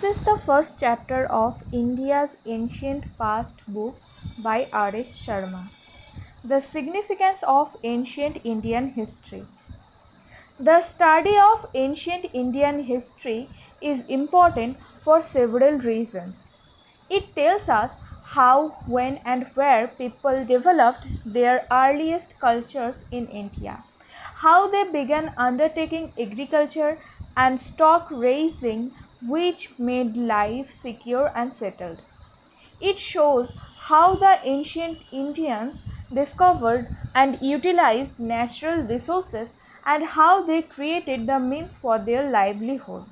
This is the first chapter of India's Ancient Past book by R.S. Sharma. The significance of ancient Indian history. The study of ancient Indian history is important for several reasons. It tells us how, when, and where people developed their earliest cultures in India, how they began undertaking agriculture and stock raising, which made life secure and settled. It shows how the ancient Indians discovered and utilized natural resources and how they created the means for their livelihood.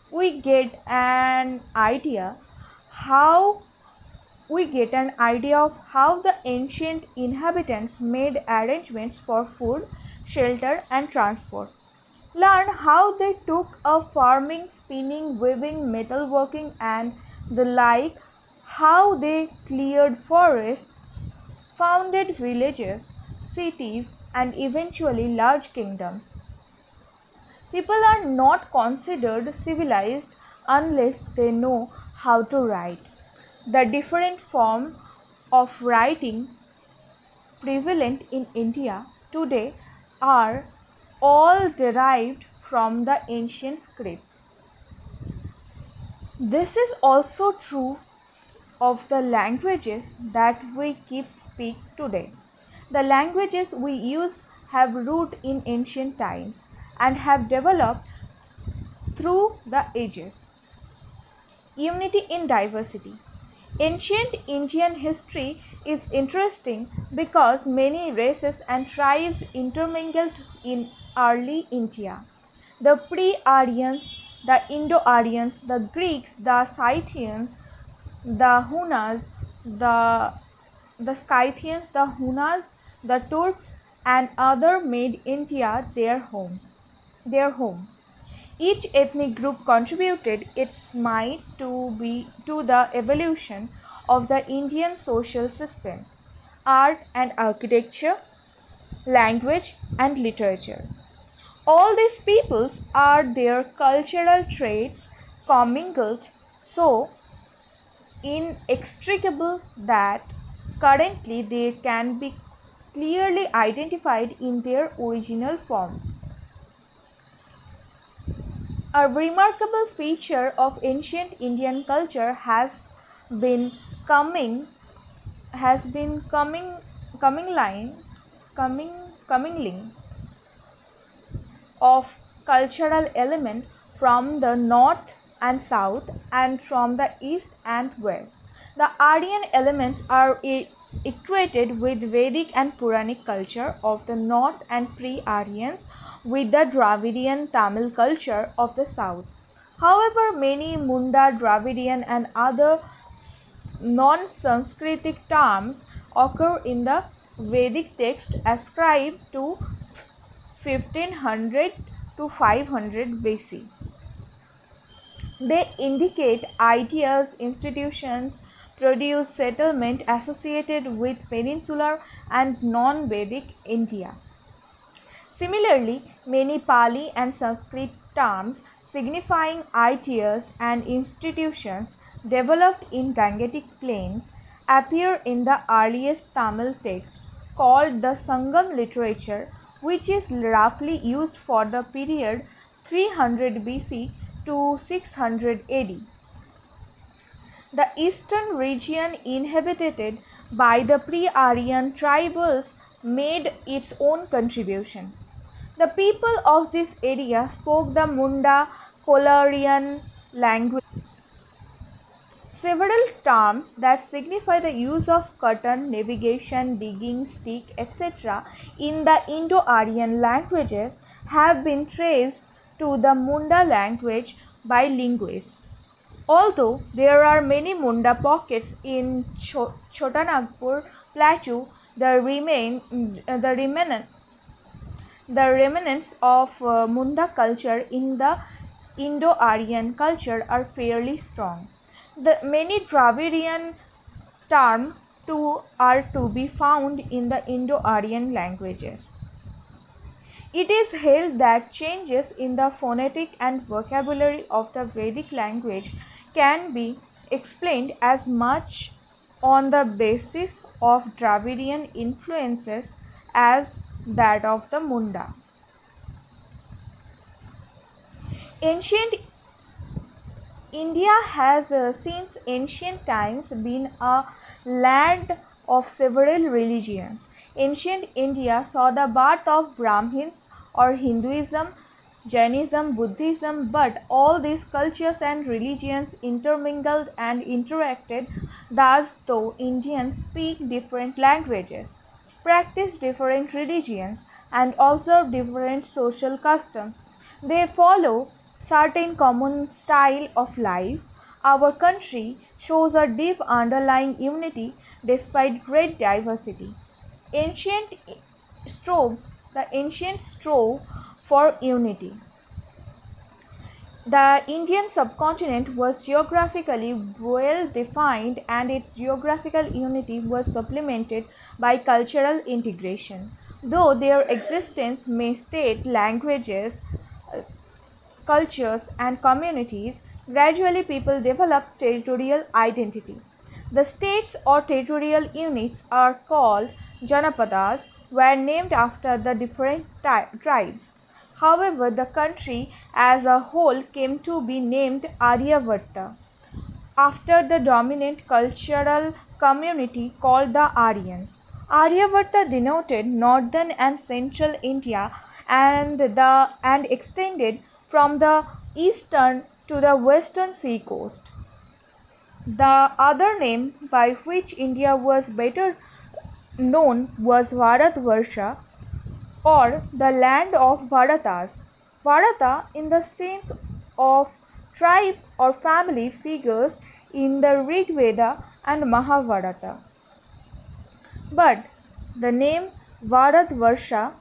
We get an idea how of how the ancient inhabitants made arrangements for food, shelter, and transport. Learn how they took up farming, spinning, weaving, metalworking, and the like, how they cleared forests, founded villages, cities, and eventually large kingdoms. People are not considered civilized unless they know how to write. The different forms of writing prevalent in India today are all derived from the ancient scripts. This is also true of the languages that we speak today. The languages we use have root in ancient times and have developed through the ages. Unity in diversity. Ancient Indian history is interesting because many races and tribes intermingled in early India. The pre-Aryans, the Indo-Aryans, the Greeks, the Scythians, the Hunas, the Scythians, the Hunas, the Turks, and other made India their home. Each ethnic group contributed its mite to the evolution of the Indian social system, art and architecture, language and literature. All these peoples are their cultural traits commingled so inextricable that currently they can be clearly identified in their original form. A remarkable feature of ancient Indian culture has been coming commingling of cultural elements from the north and south and from the east and west. The Aryan elements are equated with Vedic and Puranic culture of the north and pre-Aryans with the Dravidian Tamil culture of the south. However, many Munda, Dravidian, and other non-Sanskritic terms occur in the Vedic text ascribed to 1500 to 500 BC. They indicate ideas, institutions, produce settlement associated with peninsular and non-Vedic India. Similarly, many Pali and Sanskrit terms signifying ideas and institutions developed in Gangetic plains appear in the earliest Tamil text called the Sangam literature, which is roughly used for the period 300 BC to 600 AD. The eastern region inhabited by the pre-Aryan tribals made its own contribution. The people of this area spoke the Munda Kolarian language. Several terms that signify the use of cotton, navigation, digging, stick, etc. in the Indo-Aryan languages have been traced to the Munda language by linguists. Although there are many Munda pockets in Chotanagpur Plateau, the remnants of Munda culture in the Indo-Aryan culture are fairly strong. The many Dravidian terms too are to be found in the Indo-Aryan languages. It is held that changes in the phonetic and vocabulary of the Vedic language can be explained as much on the basis of Dravidian influences as that of the Munda. Ancient India has since ancient times been a land of several religions. Ancient India saw the birth of Brahmins or Hinduism, Jainism, Buddhism, but all these cultures and religions intermingled and interacted, thus, though Indians speak different languages, practice different religions, and observe different social customs. They follow certain common style of life. Our country shows a deep underlying unity despite great diversity. Ancient the ancient strove for unity. The Indian subcontinent was geographically well defined and its geographical unity was supplemented by cultural integration. Though their existence may state languages, cultures, and communities, gradually people develop territorial identity. The states or territorial units are called Janapadas, were named after the different tribes. However, the country as a whole came to be named Aryavarta after the dominant cultural community called the Aryans. Aryavarta denoted northern and central India and extended from the eastern to the western seacoast. The other name by which India was better known was Bharatvarsha or the land of Bharatas. Bharata, in the sense of tribe or family, figures in the Rig Veda and Mahabharata. But the name Bharatvarsha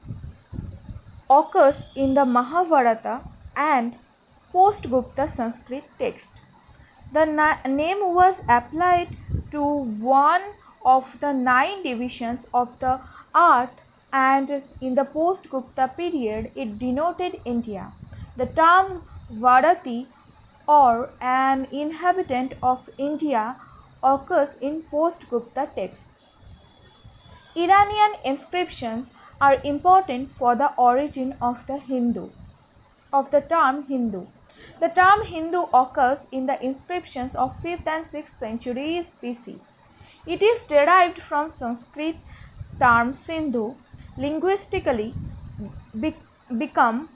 occurs in the Mahabharata and post-Gupta Sanskrit text. The name was applied to one of the 9 divisions of the earth, and in the post-Gupta period it denoted India. The term Bharati or an inhabitant of India occurs in post-Gupta texts. Iranian inscriptions are important for the origin of the term Hindu. The term Hindu occurs in the inscriptions of 5th and 6th centuries BC. It is derived from Sanskrit term Sindhu, linguistically become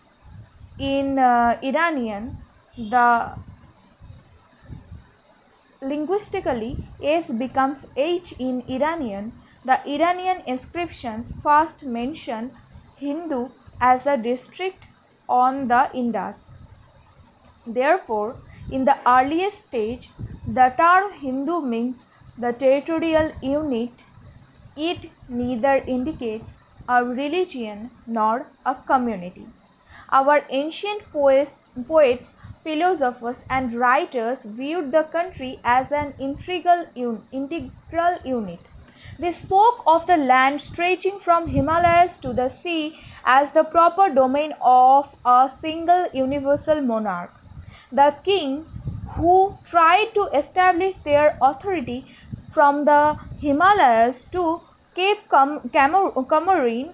in Iranian the linguistically S becomes H in Iranian. The Iranian inscriptions first mention Hindu as a district on the Indus. Therefore, in the earliest stage, the term Hindu means the territorial unit. It neither indicates a religion nor a community. Our ancient poets, philosophers, and writers viewed the country as an integral unit. They spoke of the land stretching from Himalayas to the sea as the proper domain of a single universal monarch. The king who tried to establish their authority from the Himalayas to Cape Comorin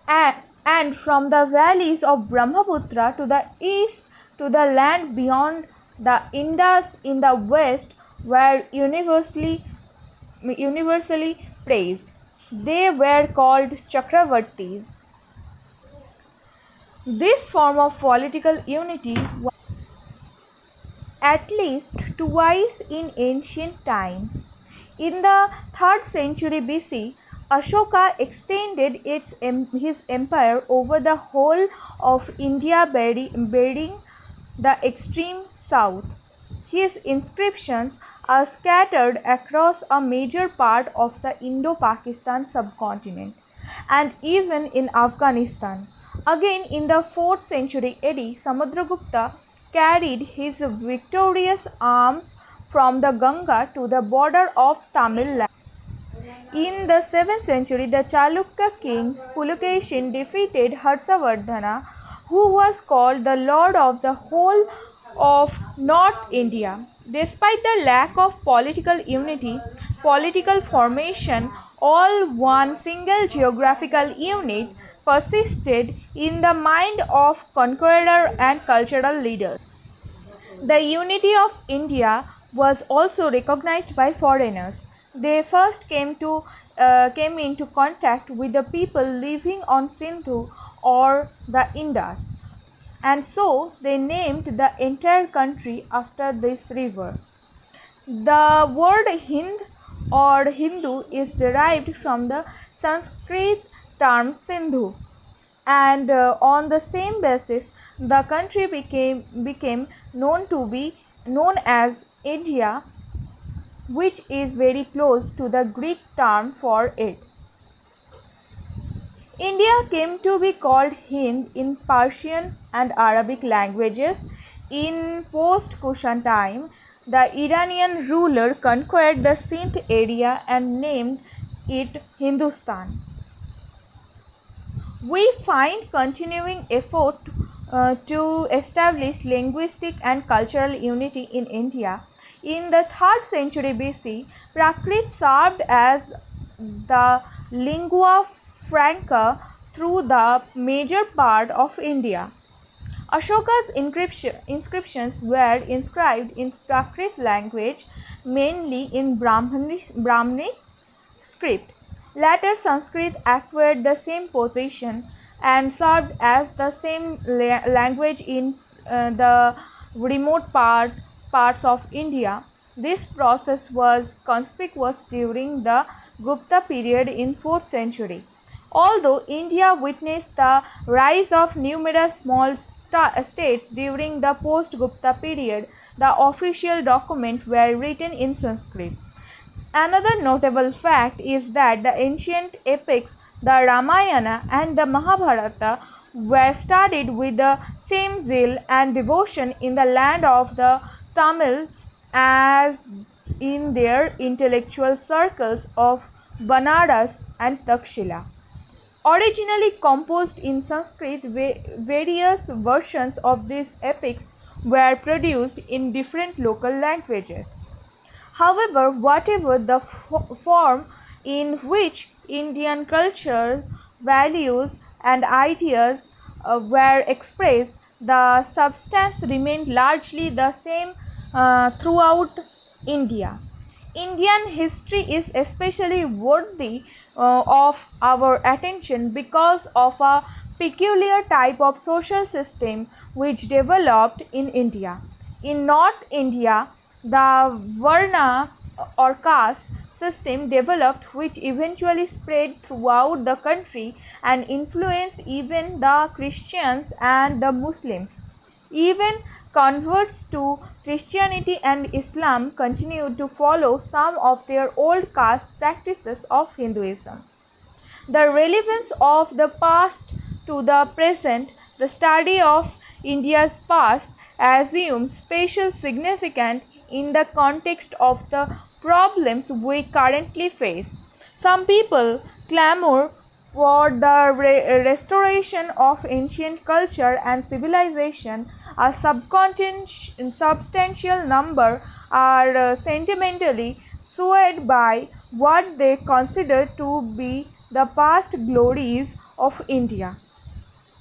and from the valleys of Brahmaputra to the east to the land beyond the Indus in the west were universally praised. They were called Chakravartis. This form of political unity was at least twice in ancient times. In the 3rd century BC, Ashoka extended his empire over the whole of India, bearing the extreme south. His inscriptions are scattered across a major part of the Indo-Pakistan subcontinent and even in Afghanistan. Again, in the 4th century AD, Samudragupta carried his victorious arms from the Ganga to the border of Tamil Nadu. In the 7th century, the Chalukya kings Pulakeshin defeated Harshavardhana, who was called the Lord of the whole of North India. Despite the lack of political unity, political formation, all one single geographical unit persisted in the mind of conqueror and cultural leaders. The unity of India was also recognized by foreigners. They first came into contact with the people living on Sindhu or the Indus, and so they named the entire country after this river. The word Hind or Hindu is derived from the Sanskrit term Sindhu, and on the same basis the country became known as India, which is very close to the Greek term for it. India came to be called Hind in Persian and Arabic languages. In post-Kushan time, the Iranian ruler conquered the Sindh area and named it Hindustan. We find continuing effort to establish linguistic and cultural unity in India. In the 3rd century BC, Prakrit served as the lingua franca through the major part of India. Ashoka's inscriptions were inscribed in Prakrit language, mainly in Brahmani script. Later, Sanskrit acquired the same position and served as the same language in the remote parts of India. This process was conspicuous during the Gupta period in 4th century. Although India witnessed the rise of numerous small states during the post-Gupta period, the official documents were written in Sanskrit. Another notable fact is that the ancient epics, the Ramayana and the Mahabharata, were studied with the same zeal and devotion in the land of the Tamils as in their intellectual circles of Banaras and Takshila. Originally composed in Sanskrit, various versions of these epics were produced in different local languages. However, whatever the form in which Indian culture, values, and ideas were expressed, the substance remained largely the same throughout India. Indian history is especially worthy of our attention because of a peculiar type of social system which developed in India. In North India, the Varna or caste system developed, which eventually spread throughout the country and influenced even the Christians and the Muslims. Even converts to Christianity and Islam continued to follow some of their old caste practices of Hinduism. The relevance of the past to the present, the study of India's past assumes special significance in the context of the problems we currently face. Some people clamor for the restoration of ancient culture and civilization. A substantial number are sentimentally swayed by what they consider to be the past glories of India.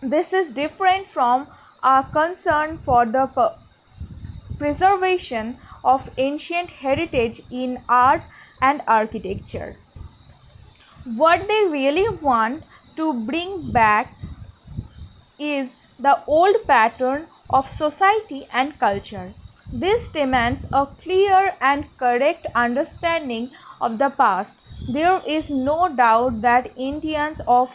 This is different from a concern for the preservation of ancient heritage in art and architecture. What they really want to bring back is the old pattern of society and culture. This demands a clear and correct understanding of the past. There is no doubt that Indians of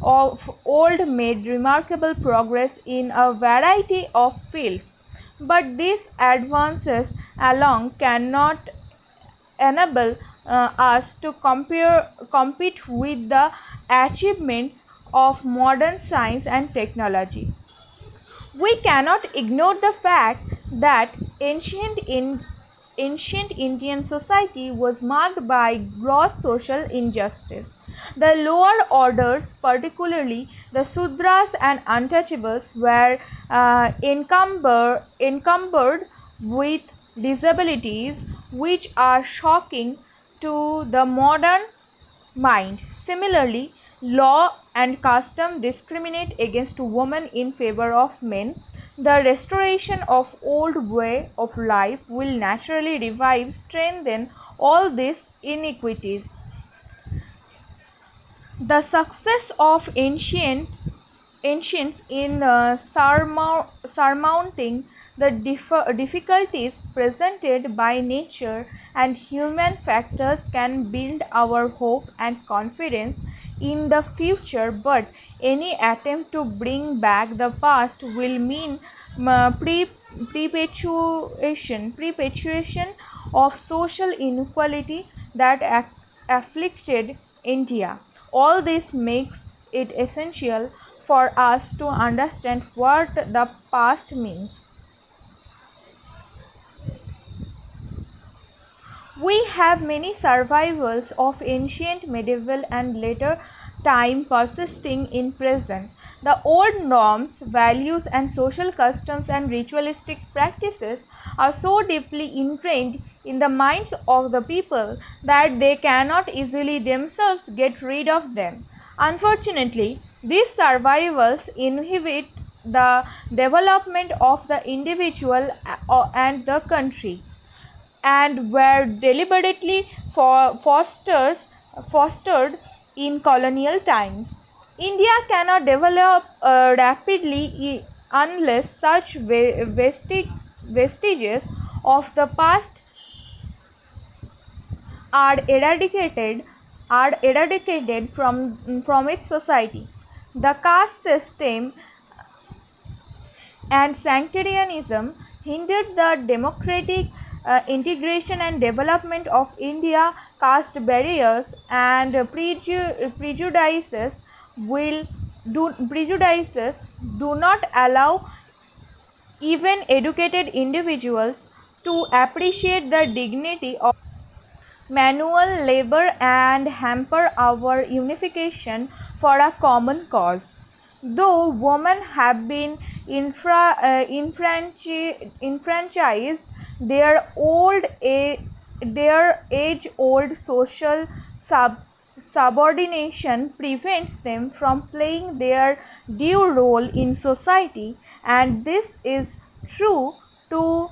old made remarkable progress in a variety of fields, but these advances alone cannot enable us to compete with the achievements of modern science and technology. We cannot ignore the fact that ancient Indian society was marked by gross social injustice. The lower orders, particularly the Sudras and untouchables, were encumbered with disabilities which are shocking to the modern mind. Similarly, law and custom discriminate against women in favor of men. The restoration of old way of life will naturally revive, strengthen all these inequities. The success of ancients in surmounting the difficulties presented by nature and human factors can build our hope and confidence in the future, but any attempt to bring back the past will mean perpetuation of social inequality that afflicted India. All this makes it essential for us to understand what the past means. We have many survivals of ancient, medieval, and later time persisting in present. The old norms, values, and social customs and ritualistic practices are so deeply ingrained in the minds of the people that they cannot easily themselves get rid of them. Unfortunately, these survivals inhibit the development of the individual and the country, and were deliberately fostered in colonial times. India cannot develop rapidly unless such vestiges of the past are eradicated from its society. The caste system and sectarianism hindered the democratic integration and development of India. Caste barriers and prejudices do not allow even educated individuals to appreciate the dignity of manual labor and hamper our unification for a common cause. Though women have been enfranchised, their age-old social subordination prevents them from playing their due role in society, and this is true to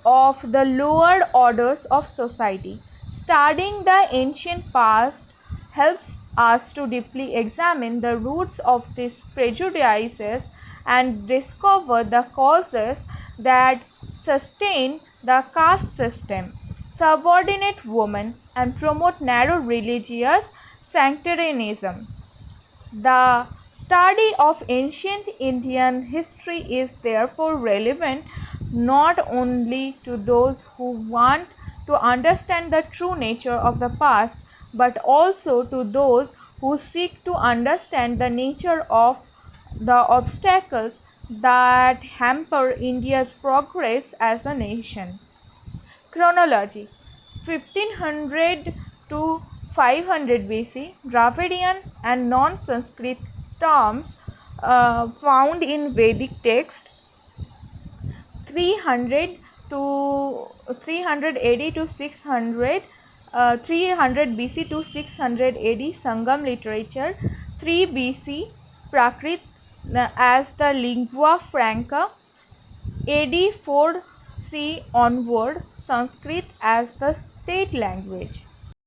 of the lower orders of society. Studying the ancient past helps us to deeply examine the roots of these prejudices and discover the causes that sustain the caste system, subordinate women, and promote narrow religious sectarianism. The study of ancient Indian history is therefore relevant not only to those who want to understand the true nature of the past, but also to those who seek to understand the nature of the obstacles that hamper India's progress as a nation. Chronology: 1500 to 500 BC, Dravidian and non-Sanskrit terms found in Vedic text. 300 to 380 to 600 300 BC to 600 AD Sangam literature. 3 BC Prakrit as the lingua franca. AD 4 C onward Sanskrit as the state language.